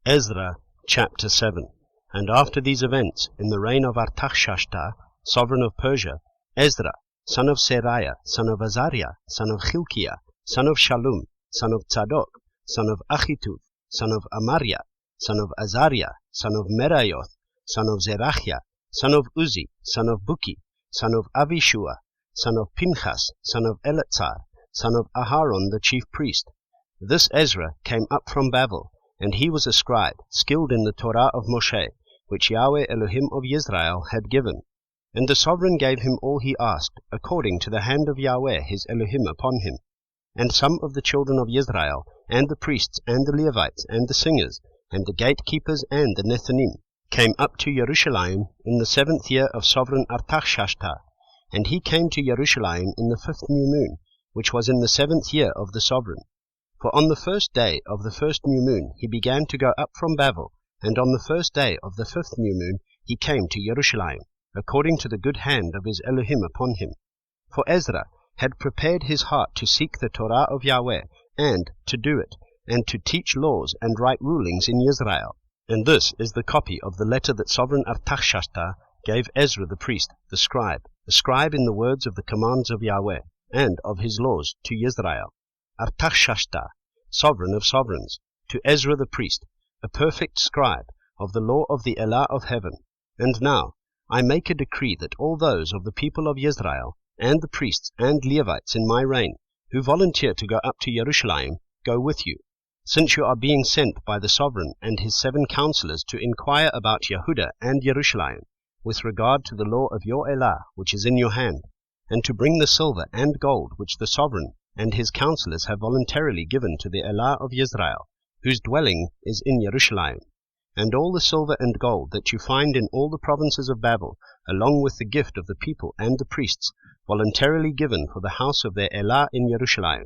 Ezra chapter 7. And after these events, in the reign of Artaxerxes, sovereign of Persia, Ezra, son of Seraiah, son of Azariah, son of Hilkiah, son of Shalom, son of Tzadok, son of Achitub, son of Amariah, son of Azariah, son of Meraioth, son of Zerachiah, son of Uzi, son of Buki, son of Avishua, son of Pinchas, son of Eleazar, son of Aharon the chief priest. This Ezra came up from Babel, and he was a scribe, skilled in the Torah of Moshe, which Yahweh Elohim of Israel had given. And the sovereign gave him all he asked, according to the hand of Yahweh his Elohim upon him. And some of the children of Israel, and the priests, and the Levites, and the singers, and the gatekeepers, and the Nethinim, came up to Jerusalem in the 7th year of sovereign Artaxerxes. And he came to Jerusalem in the 5th new moon, which was in the 7th year of the sovereign. For on the 1st day of the 1st new moon he began to go up from Babel, and on the 1st day of the 5th new moon he came to Jerusalem, according to the good hand of his Elohim upon him. For Ezra had prepared his heart to seek the Torah of Yahweh, and to do it, and to teach laws and right rulings in Israel. And this is the copy of the letter that sovereign Artaxerxes gave Ezra the priest, the scribe in the words of the commands of Yahweh, and of his laws to Israel. Artaxerxes, sovereign of sovereigns, to Ezra the priest, a perfect scribe of the law of the Elah of heaven. And now I make a decree that all those of the people of Israel, and the priests and Levites in my reign, who volunteer to go up to Jerusalem, go with you, since you are being sent by the sovereign and his 7 counselors to inquire about Yehudah and Jerusalem, with regard to the law of your Elah which is in your hand, and to bring the silver and gold which the sovereign and his counselors have voluntarily given to the Elah of Israel, whose dwelling is in Jerusalem, and all the silver and gold that you find in all the provinces of Babel, along with the gift of the people and the priests, voluntarily given for the house of their Elah in Jerusalem.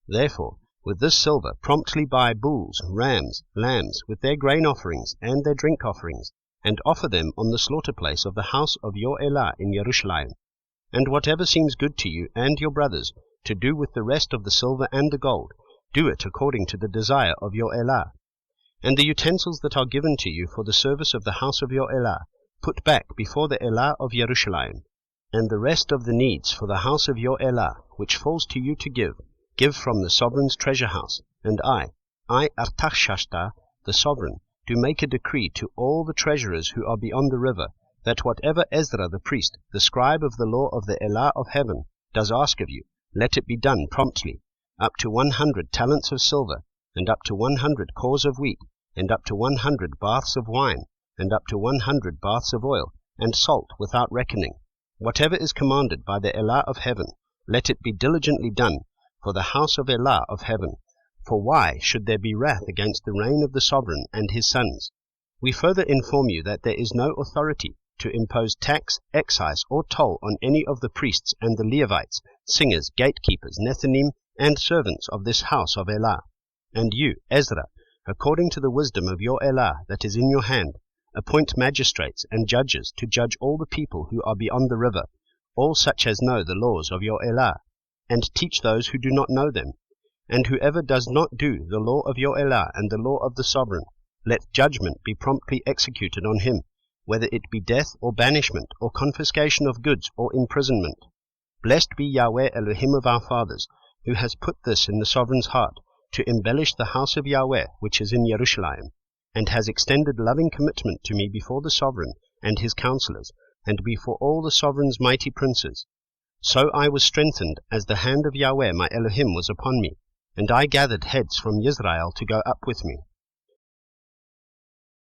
Therefore, with this silver promptly buy bulls, rams, lambs, with their grain offerings and their drink offerings, and offer them on the slaughter place of the house of your Elah in Jerusalem. And whatever seems good to you and your brothers, to do with the rest of the silver and the gold, do it according to the desire of your Elah. And the utensils that are given to you for the service of the house of your Elah, put back before the Elah of Jerusalem. And the rest of the needs for the house of your Elah, which falls to you to give from the sovereign's treasure house. And I, Artaxerxes, the sovereign, do make a decree to all the treasurers who are beyond the river, that whatever Ezra the priest, the scribe of the law of the Elah of heaven, does ask of you, let it be done promptly, up to 100 talents of silver, and up to 100 cors of wheat, and up to 100 baths of wine, and up to 100 baths of oil, and salt without reckoning. Whatever is commanded by the Elah of heaven, let it be diligently done for the house of Elah of heaven. For why should there be wrath against the reign of the sovereign and his sons? We further inform you that there is no authority to impose tax, excise, or toll on any of the priests and the Levites, singers, gatekeepers, Nethinim, and servants of this house of Elah. And you, Ezra, according to the wisdom of your Elah that is in your hand, appoint magistrates and judges to judge all the people who are beyond the river, all such as know the laws of your Elah, and teach those who do not know them. And whoever does not do the law of your Elah and the law of the sovereign, let judgment be promptly executed on him, whether it be death or banishment or confiscation of goods or imprisonment. Blessed be Yahweh Elohim of our fathers, who has put this in the sovereign's heart, to embellish the house of Yahweh which is in Jerusalem, and has extended loving commitment to me before the sovereign and his counselors, and before all the sovereign's mighty princes. So I was strengthened, as the hand of Yahweh my Elohim was upon me, and I gathered heads from Israel to go up with me.